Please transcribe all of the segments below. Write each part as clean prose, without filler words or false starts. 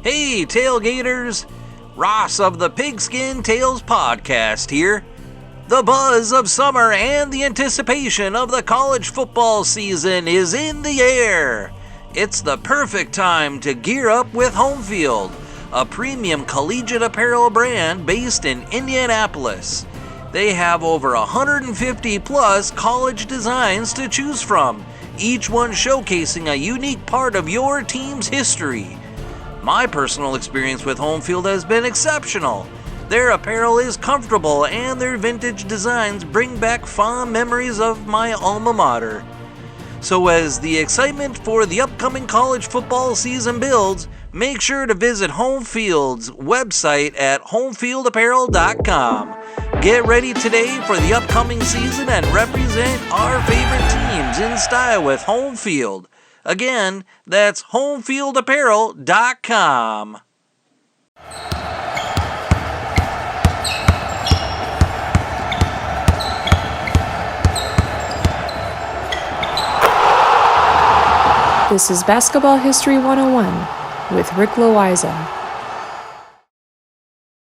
Hey, tailgaters! Ross of the Pigskin Tales podcast here. The buzz of summer and the anticipation of the college football season is in the air. It's the perfect time to gear up with Home Field, a premium collegiate apparel brand based in Indianapolis. They have over 150 plus college designs to choose from, each one showcasing a unique part of your team's history. My personal experience with Home Field has been exceptional. Their apparel is comfortable and their vintage designs bring back fond memories of my alma mater. So as the excitement for the upcoming college football season builds, make sure to visit Home Field's website at homefieldapparel.com. Get ready today for the upcoming season and represent our favorite teams in style with Home Field. Again, that's homefieldapparel.com. This is Basketball History 101 with Rick Loayza.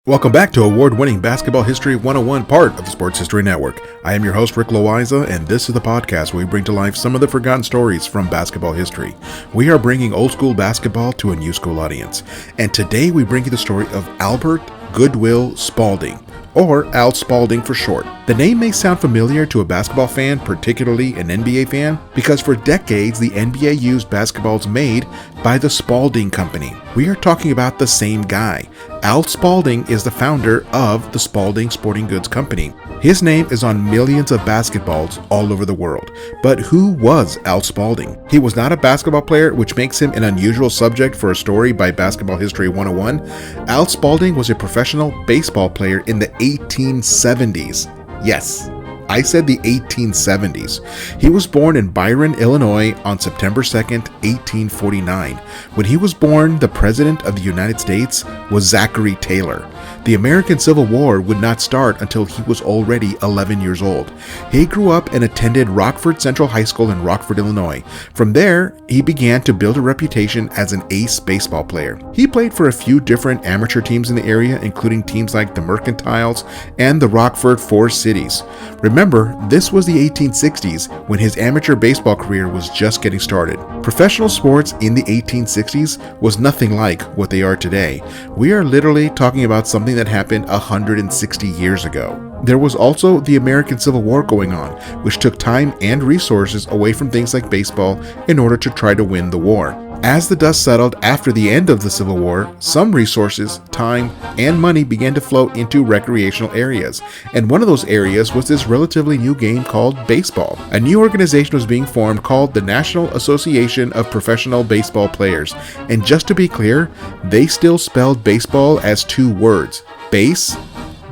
Welcome back to award-winning Basketball History 101, part of the Sports History Network. I am your host, Rick Loayza, and this is the podcast where we bring to life some of the forgotten stories from basketball history. We are bringing old-school basketball to a new school audience, and today we bring you the story of Albert Goodwill Spalding, or Al Spalding for short. The name may sound familiar to a basketball fan, particularly an NBA fan, because for decades the NBA used basketballs made by the Spalding Company. We are talking about the same guy. Al Spalding is the founder of the Spalding Sporting Goods Company. His name is on millions of basketballs all over the world. But who was Al Spalding? He was not a basketball player, which makes him an unusual subject for a story by Basketball History 101. Al Spalding was a professional baseball player in the 1870s. Yes, I said the 1870s. He was born in Byron, Illinois on September 2nd, 1849. When he was born, the President of the United States was Zachary Taylor. The American Civil War would not start until he was already 11 years old. He grew up and attended Rockford Central High School in Rockford, Illinois. From there, he began to build a reputation as an ace baseball player. He played for a few different amateur teams in the area, including teams like the Mercantiles and the Rockford Four Cities. Remember, this was the 1860s when his amateur baseball career was just getting started. Professional sports in the 1860s was nothing like what they are today. We are literally talking about something that happened 160 years ago. There was also the American Civil War going on, which took time and resources away from things like baseball in order to try to win the war. As the dust settled after the end of the Civil War, some resources, time, and money began to flow into recreational areas, and one of those areas was this relatively new game called baseball. A new organization was being formed called the National Association of Professional Baseball Players, and just to be clear, they still spelled baseball as two words: base,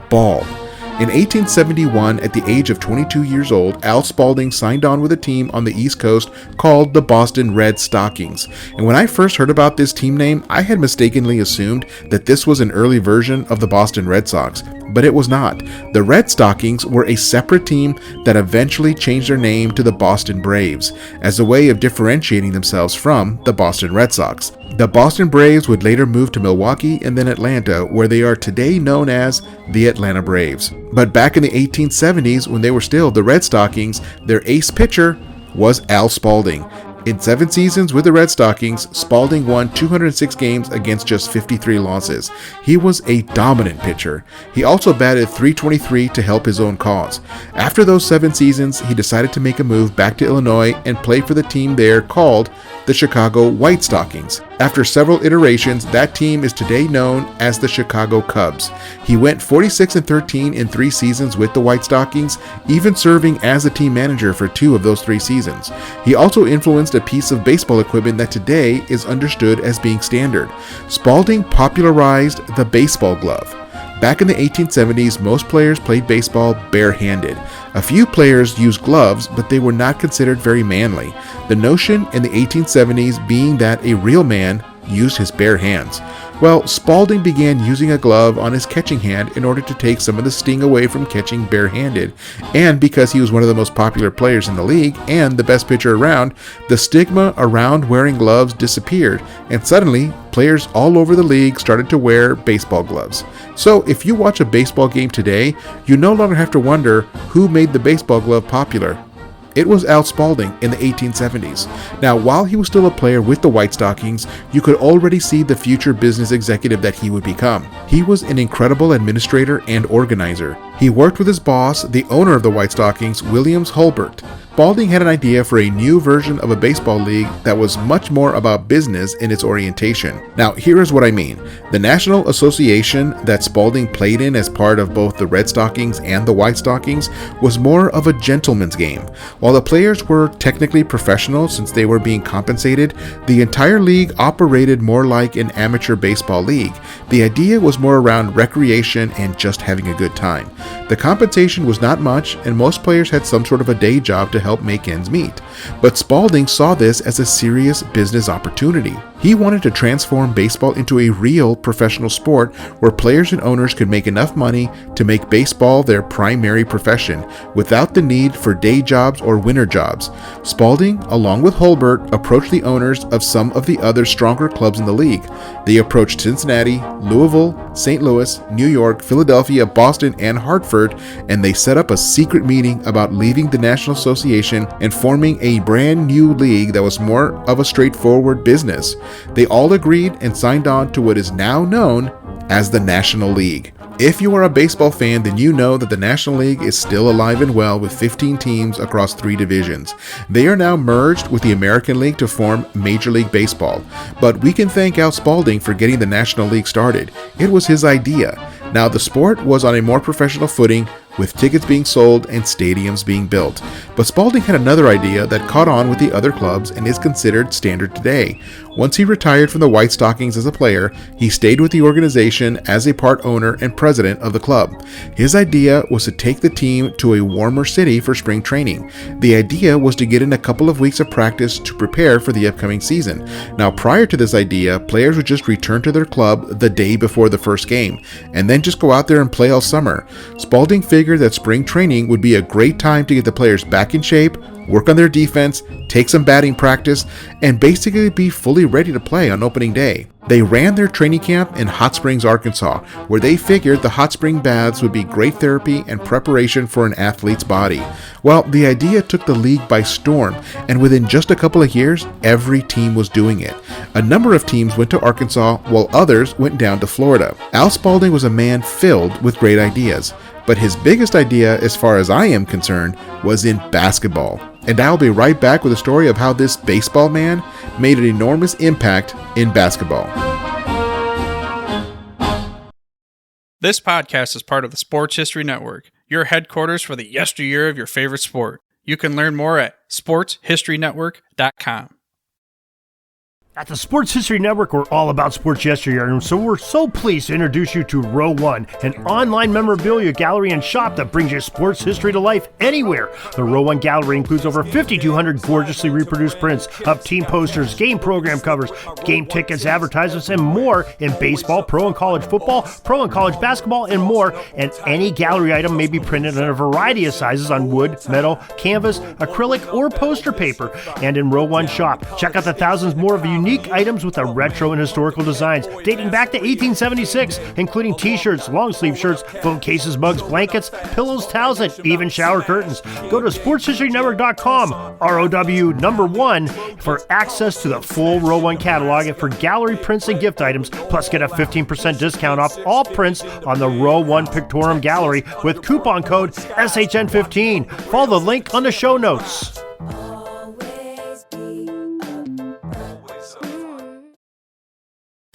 ball. In 1871, at the age of 22 years old, Al Spalding signed on with a team on the East Coast called the Boston Red Stockings. And when I first heard about this team name, I had mistakenly assumed that this was an early version of the Boston Red Sox, but it was not. The Red Stockings were a separate team that eventually changed their name to the Boston Braves as a way of differentiating themselves from the Boston Red Sox. The Boston Braves would later move to Milwaukee and then Atlanta, where they are today known as the Atlanta Braves. But back in the 1870s, when they were still the Red Stockings, their ace pitcher was Al Spalding. In 7 seasons with the Red Stockings, Spalding won 206 games against just 53 losses. He was a dominant pitcher. He also batted .323 to help his own cause. After those 7 seasons, he decided to make a move back to Illinois and play for the team there called the Chicago White Stockings. After several iterations, that team is today known as the Chicago Cubs. He went 46-13 in 3 seasons with the White Stockings, even serving as the team manager for 2 of those 3 seasons. He also influenced a piece of baseball equipment that today is understood as being standard. Spalding popularized the baseball glove. Back in the 1870s, most players played baseball barehanded. A few players used gloves, but they were not considered very manly. The notion in the 1870s being that a real man used his bare hands. Well, Spalding began using a glove on his catching hand in order to take some of the sting away from catching barehanded, and because he was one of the most popular players in the league and the best pitcher around, the stigma around wearing gloves disappeared, and suddenly, players all over the league started to wear baseball gloves. So if you watch a baseball game today, you no longer have to wonder who made the baseball glove popular. It was Al Spalding in the 1870s. Now, while he was still a player with the White Stockings, you could already see the future business executive that he would become. He was an incredible administrator and organizer. He worked with his boss, the owner of the White Stockings, Williams Hulbert. Spalding had an idea for a new version of a baseball league that was much more about business in its orientation. Now, here is what I mean. The National Association that Spalding played in as part of both the Red Stockings and the White Stockings was more of a gentleman's game. While the players were technically professional since they were being compensated, the entire league operated more like an amateur baseball league. The idea was more around recreation and just having a good time. The compensation was not much, and most players had some sort of a day job to help make ends meet. But Spalding saw this as a serious business opportunity. He wanted to transform baseball into a real professional sport where players and owners could make enough money to make baseball their primary profession without the need for day jobs or winter jobs. Spalding, along with Hulbert, approached the owners of some of the other stronger clubs in the league. They approached Cincinnati, Louisville, St. Louis, New York, Philadelphia, Boston, and Hartford, and they set up a secret meeting about leaving the National Association and forming a brand new league that was more of a straightforward business. They all agreed and signed on to what is now known as the National League. If you are a baseball fan, then you know that the National League is still alive and well with 15 teams across 3 divisions. They are now merged with the American League to form Major League Baseball. But we can thank Al Spalding for getting the National League started. It was his idea. Now, the sport was on a more professional footing, with tickets being sold and stadiums being built. But Spalding had another idea that caught on with the other clubs and is considered standard today. Once he retired from the White Stockings as a player, he stayed with the organization as a part owner and president of the club. His idea was to take the team to a warmer city for spring training. The idea was to get in a couple of weeks of practice to prepare for the upcoming season. Now, prior to this idea, players would just return to their club the day before the first game, and then just go out there and play all summer. Spalding figured that spring training would be a great time to get the players back in shape, work on their defense, take some batting practice, and basically be fully ready to play on opening day. They ran their training camp in Hot Springs, Arkansas, where they figured the hot spring baths would be great therapy and preparation for an athlete's body. Well, the idea took the league by storm, and within just a couple of years, every team was doing it. A number of teams went to Arkansas, while others went down to Florida. Al Spalding was a man filled with great ideas, but his biggest idea, as far as I am concerned, was in basketball. And I'll be right back with a story of how this baseball man made an enormous impact in basketball. This podcast is part of the Sports History Network, your headquarters for the yesteryear of your favorite sport. You can learn more at sportshistorynetwork.com. At the Sports History Network, we're all about sports yesteryear, and so we're so pleased to introduce you to Row One, an online memorabilia gallery and shop that brings you sports history to life anywhere. The Row One gallery includes over 5,200 gorgeously reproduced prints of team posters, game program covers, game tickets, advertisements, and more in baseball, pro and college football, pro and college basketball, and more. And any gallery item may be printed in a variety of sizes on wood, metal, canvas, acrylic, or poster paper. And in Row One shop, check out the thousands more of unique items with the retro and historical designs dating back to 1876, including t-shirts, long sleeve shirts, phone cases, mugs, blankets, pillows, towels, and even shower curtains. Go to sportshistorynetwork.com, ROW1, for access to the full Row One catalog and for gallery prints and gift items, plus get a 15% discount off all prints on the Row One Pictorium Gallery with coupon code SHN15. Follow the link on the show notes.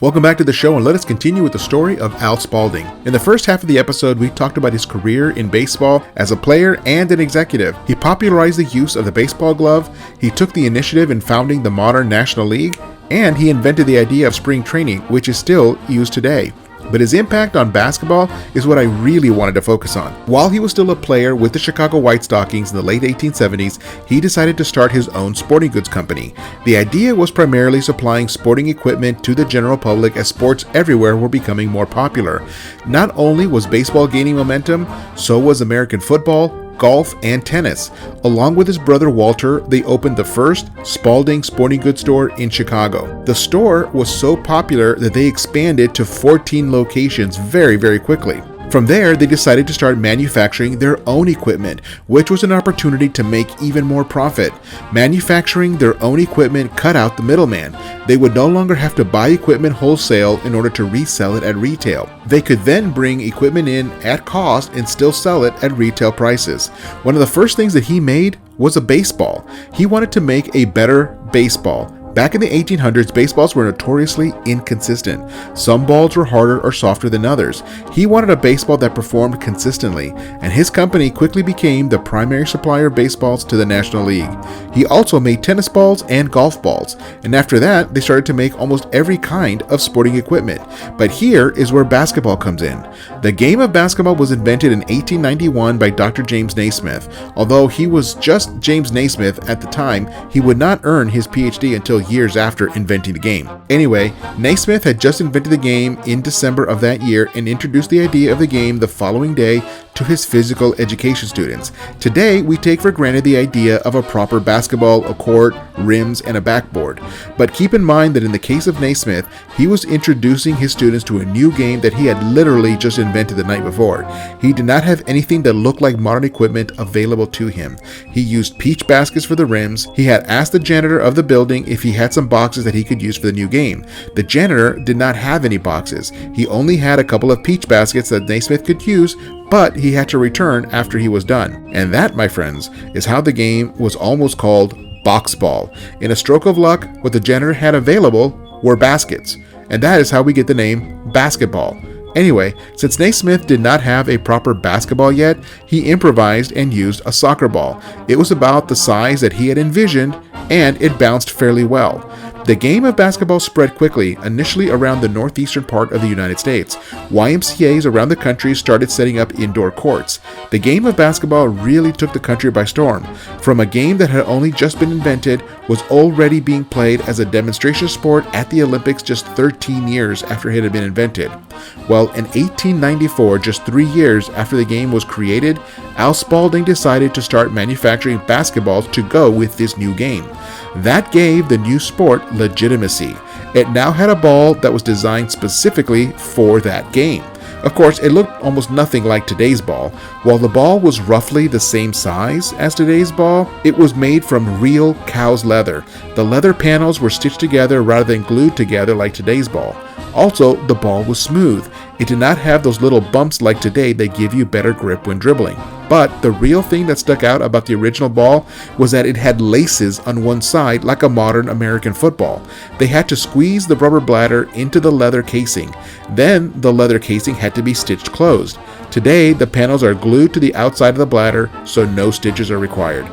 Welcome back to the show, and let us continue with the story of Al Spalding. In the first half of the episode, we talked about his career in baseball as a player and an executive. He popularized the use of the baseball glove, he took the initiative in founding the modern National League, and he invented the idea of spring training, which is still used today. but his impact on basketball is what I really wanted to focus on. While he was still a player with the Chicago White Stockings in the late 1870s, he decided to start his own sporting goods company. The idea was primarily supplying sporting equipment to the general public as sports everywhere were becoming more popular. Not only was baseball gaining momentum, so was American football, golf, and tennis. Along with his brother Walter, they opened the first Spalding Sporting Goods store in Chicago. The store was so popular that they expanded to 14 locations very, very quickly. From there, they decided to start manufacturing their own equipment, which was an opportunity to make even more profit. Manufacturing their own equipment cut out the middleman. They would no longer have to buy equipment wholesale in order to resell it at retail. They could then bring equipment in at cost and still sell it at retail prices. One of the first things that he made was a baseball. He wanted to make a better baseball. Back in the 1800s, baseballs were notoriously inconsistent. Some balls were harder or softer than others. He wanted a baseball that performed consistently, and his company quickly became the primary supplier of baseballs to the National League. He also made tennis balls and golf balls, and after that, they started to make almost every kind of sporting equipment. But here is where basketball comes in. The game of basketball was invented in 1891 by Dr. James Naismith. Although he was just James Naismith at the time, he would not earn his PhD until years after inventing the game. Anyway, Naismith had just invented the game in December of that year and introduced the idea of the game the following day to his physical education students. Today, we take for granted the idea of a proper basketball, a court, rims, and a backboard. But keep in mind that in the case of Naismith, he was introducing his students to a new game that he had literally just invented the night before. He did not have anything that looked like modern equipment available to him. He used peach baskets for the rims. He had asked the janitor of the building if he had some boxes that he could use for the new game. The janitor did not have any boxes. He only had a couple of peach baskets that Naismith could use, but he had to return after he was done. And that, my friends, is how the game was almost called box ball. In a stroke of luck, what the janitor had available were baskets. And that is how we get the name basketball. Anyway, since Naismith did not have a proper basketball yet, he improvised and used a soccer ball. It was about the size that he had envisioned, and it bounced fairly well. The game of basketball spread quickly, initially around the northeastern part of the United States. YMCAs around the country started setting up indoor courts. The game of basketball really took the country by storm. From a game that had only just been invented, was already being played as a demonstration sport at the Olympics just 13 years after it had been invented. Well, in 1894, just 3 years after the game was created, Al Spalding decided to start manufacturing basketballs to go with this new game. That gave the new sport legitimacy. It now had a ball that was designed specifically for that game. Of course, it looked almost nothing like today's ball. While the ball was roughly the same size as today's ball, it was made from real cow's leather. The leather panels were stitched together rather than glued together like today's ball. Also, the ball was smooth. It did not have those little bumps like today that give you better grip when dribbling. But the real thing that stuck out about the original ball was that it had laces on one side like a modern American football. They had to squeeze the rubber bladder into the leather casing. Then the leather casing had to be stitched closed. Today, the panels are glued to the outside of the bladder, so no stitches are required.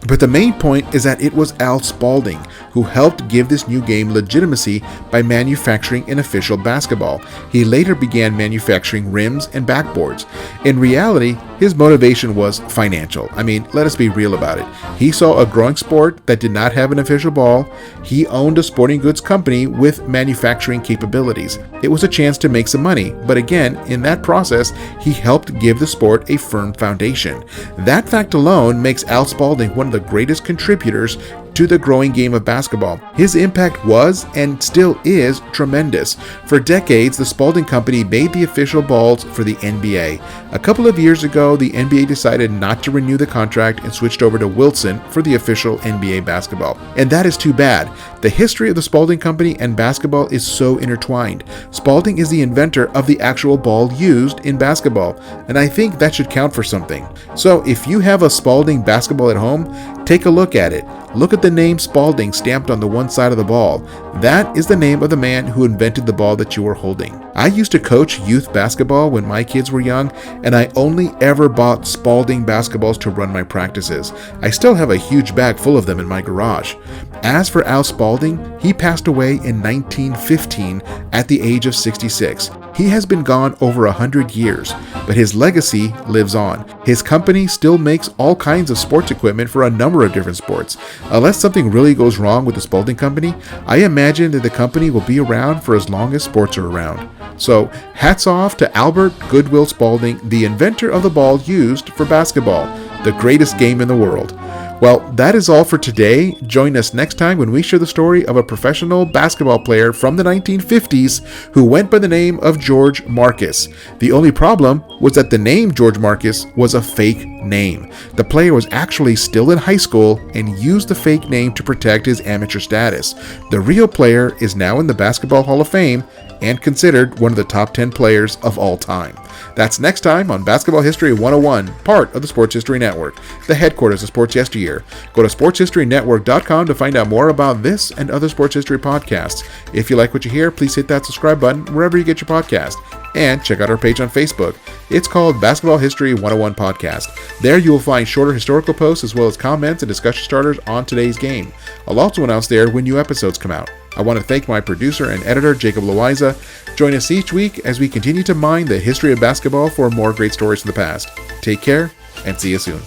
But the main point is that it was Al Spalding who helped give this new game legitimacy by manufacturing an official basketball. He later began manufacturing rims and backboards. In reality, his motivation was financial. I mean, let us be real about it. He saw a growing sport that did not have an official ball. He owned a sporting goods company with manufacturing capabilities. It was a chance to make some money, but again, in that process, he helped give the sport a firm foundation. That fact alone makes Al Spalding one of the greatest contributors to the growing game of basketball. His impact was and still is tremendous. For decades, the Spalding Company made the official balls for the NBA. A couple of years ago, the NBA decided not to renew the contract and switched over to Wilson for the official NBA basketball. And that is too bad. The history of the Spalding Company and basketball is so intertwined. Spalding is the inventor of the actual ball used in basketball, and I think that should count for something. So if you have a Spalding basketball at home, take a look at it. Look at the name Spalding stamped on the one side of the ball. That is the name of the man who invented the ball that you are holding. I used to coach youth basketball when my kids were young, and I only ever bought Spalding basketballs to run my practices. I still have a huge bag full of them in my garage. As for Al Spalding, he passed away in 1915 at the age of 66. He has been gone over 100 years, but his legacy lives on. His company still makes all kinds of sports equipment for a number of different sports. Unless something really goes wrong with the Spalding Company, I imagine that the company will be around for as long as sports are around. So, hats off to Albert Goodwill Spalding, the inventor of the ball used for basketball, the greatest game in the world. Well, that is all for today. Join us next time when we share the story of a professional basketball player from the 1950s who went by the name of George Marcus. The only problem was that the name George Marcus was a fake name. The player was actually still in high school and used the fake name to protect his amateur status. The real player is now in the Basketball Hall of Fame and considered one of the top 10 players of all time. That's next time on Basketball History 101, part of the Sports History Network, the headquarters of Sports Yesteryear. Go to sportshistorynetwork.com to find out more about this and other sports history podcasts. If you like what you hear, please hit that subscribe button wherever you get your podcast. And check out our page on Facebook. It's called Basketball History 101 Podcast. There you will find shorter historical posts as well as comments and discussion starters on today's game. I'll also announce there when new episodes come out. I want to thank my producer and editor, Jacob Loayza. Join us each week as we continue to mine the history of basketball for more great stories from the past. Take care, and see you soon.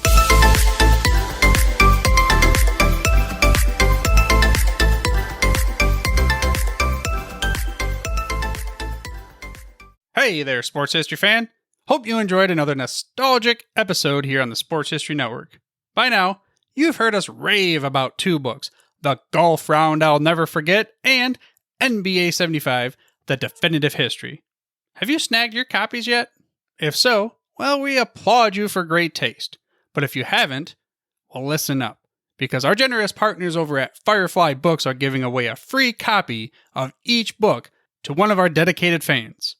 Hey there, sports history fan. Hope you enjoyed another nostalgic episode here on the Sports History Network. By now, you've heard us rave about two books, The Golf Round I'll Never Forget and NBA 75, The Definitive History. Have you snagged your copies yet? If so, well, we applaud you for great taste. But if you haven't, well, listen up, because our generous partners over at Firefly Books are giving away a free copy of each book to one of our dedicated fans.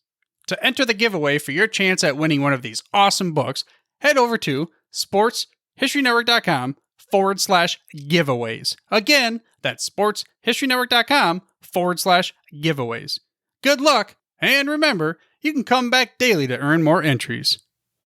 To enter the giveaway for your chance at winning one of these awesome books, head over to sportshistorynetwork.com/giveaways. Again, that's sportshistorynetwork.com/giveaways. Good luck, and remember, you can come back daily to earn more entries.